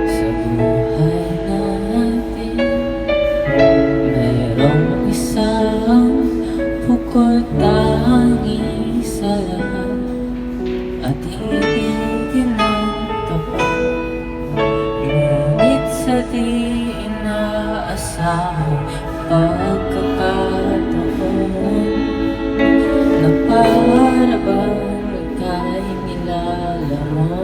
Sa buhay natin, mayroong isang bukod tangi sa lahat, at hindi tinatapat. Ngunit sa di inaasahang pagkakataon, na para bang ika'y nilalaro,